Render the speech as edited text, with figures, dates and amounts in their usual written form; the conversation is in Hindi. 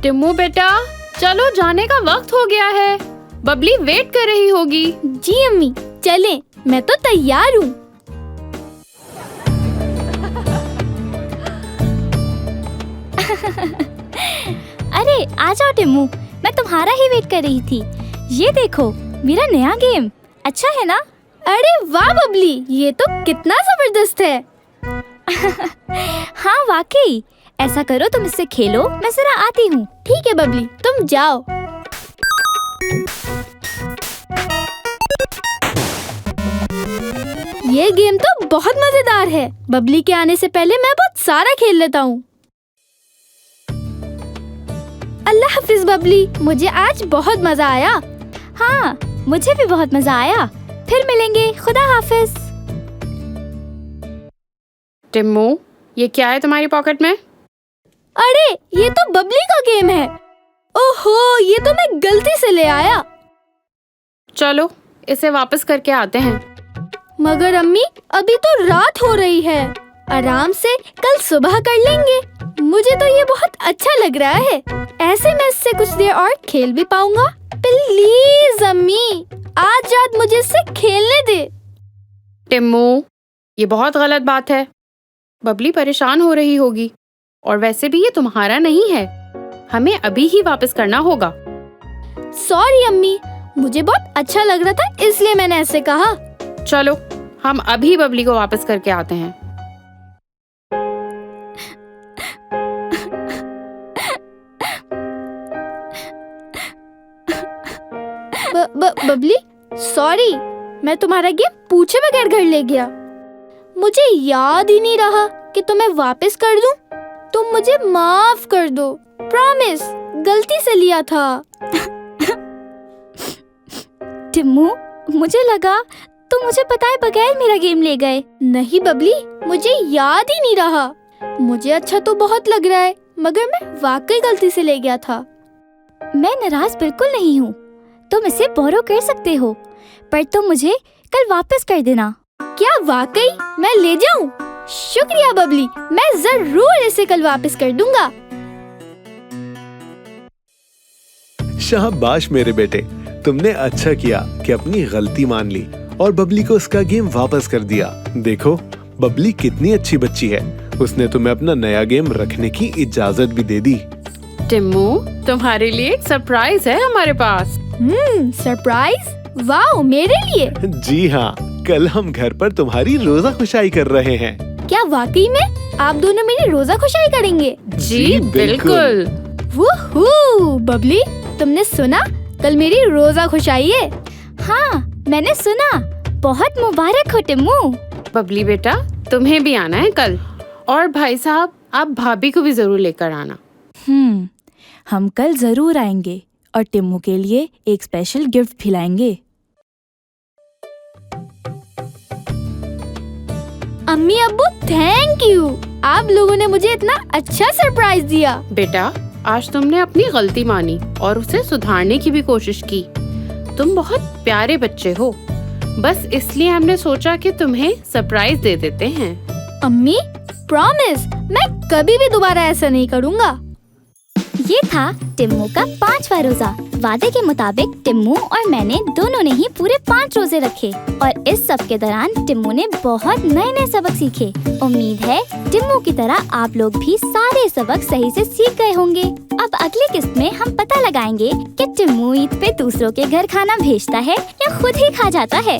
टिम्मू बेटा, चलो जाने का वक्त हो गया है। बबली वेट कर रही होगी। जी अम्मी, चलें, मैं तो तैयार हूँ। अरे आ जाओ टिम्मू, मैं तुम्हारा ही वेट कर रही थी। ये देखो मेरा नया गेम, अच्छा है ना? अरे वाह बबली, ये तो कितना जबरदस्त है। हाँ वाकई। ऐसा करो, तुम इससे खेलो, मैं जरा आती हूँ। ठीक है बबली, तुम जाओ। ये गेम तो बहुत मजेदार है। बबली के आने से पहले मैं बहुत सारा खेल लेता हूँ। अल्लाह हाफिज बबली, मुझे आज बहुत मजा आया। हाँ, मुझे भी बहुत मजा आया। फिर मिलेंगे, खुदा हाफिज। टिम्मू, ये क्या है तुम्हारी पॉकेट में? अरे ये तो बबली का गेम है। ओहो, ये तो मैं गलती से ले आया। चलो इसे वापस करके आते हैं। मगर अम्मी, अभी तो रात हो रही है। आराम से कल सुबह कर लेंगे। मुझे तो ये बहुत अच्छा लग रहा है। ऐसे मैं इससे कुछ देर और खेल भी पाऊंगा। प्लीज अम्मी, आज रात मुझे इससे खेलने दे। टिम्मू, ये बहुत गलत बात है। बबली परेशान हो रही होगी, और वैसे भी ये तुम्हारा नहीं है। हमें अभी ही वापस करना होगा। सॉरी अम्मी, मुझे बहुत अच्छा लग रहा था, इसलिए मैंने ऐसे कहा। चलो हम अभी बबली को वापस करके आते हैं। बबली, सॉरी, मैं तुम्हारा गेम पूछे बगैर घर ले गया। मुझे याद ही नहीं रहा कि तुम्हें वापस कर दूं। तुम मुझे माफ कर दो, प्रॉमिस, गलती से लिया था। टिम्मू, मुझे लगा तुम मुझे बताए बगैर मेरा गेम ले गए। नहीं बबली, मुझे याद ही नहीं रहा। मुझे अच्छा तो बहुत लग रहा है, मगर मैं वाकई गलती से ले गया था। मैं नाराज बिल्कुल नहीं हूँ। तुम इसे बोरो कर सकते हो, पर तुम मुझे कल वापस कर देना। क्या वाकई? मैं ले जाऊँ? शुक्रिया बबली, मैं जरूर इसे कल वापस कर दूंगा। शाबाश मेरे बेटे, तुमने अच्छा किया कि अपनी गलती मान ली और बबली को उसका गेम वापस कर दिया। देखो बबली कितनी अच्छी बच्ची है, उसने तुम्हें अपना नया गेम रखने की इजाजत भी दे दी। टिम्मू, तुम्हारे लिए एक सरप्राइज है हमारे पास। सरप्राइज? वाओ, मेरे लिए? जी हाँ, कल हम घर पर तुम्हारी रोजा खुशाई कर रहे हैं। क्या वाकई में आप दोनों मेरी रोजा खुशाई करेंगे? जी बिल्कुल। वूहू, बबली, तुमने सुना? कल मेरी रोजा खुशाई है। हाँ, मैंने सुना। बहुत मुबारक हो टिम्मू। बबली बेटा, तुम्हें भी आना है कल। और भाई साहब, आप भाभी को भी जरूर लेकर आना। हम कल जरूर आएंगे और टिम्मू के लिए एक स्पेशल गिफ्ट भी लाएंगे। अम्मी अब्बू, थैंक यू। आप लोगों ने मुझे इतना अच्छा सरप्राइज दिया। बेटा, आज तुमने अपनी गलती मानी और उसे सुधारने की भी कोशिश की। तुम बहुत प्यारे बच्चे हो। बस इसलिए हमने सोचा कि तुम्हें सरप्राइज दे देते हैं। अम्मी, प्रॉमिस, मैं कभी भी दोबारा ऐसा नहीं करूँगा। ये था टिम्मू का 5वां रोजा। वादे के मुताबिक टिम्मू और मैंने दोनों ने ही पूरे 5 रोजे रखे और इस सब के दौरान टिम्मू ने बहुत नए नए सबक सीखे। उम्मीद है टिम्मू की तरह आप लोग भी सारे सबक सही से सीख गए होंगे। अब अगली किस्त में हम पता लगाएंगे कि टिम्मू ईद पे दूसरों के घर खाना भेजता है या खुद ही खा जाता है।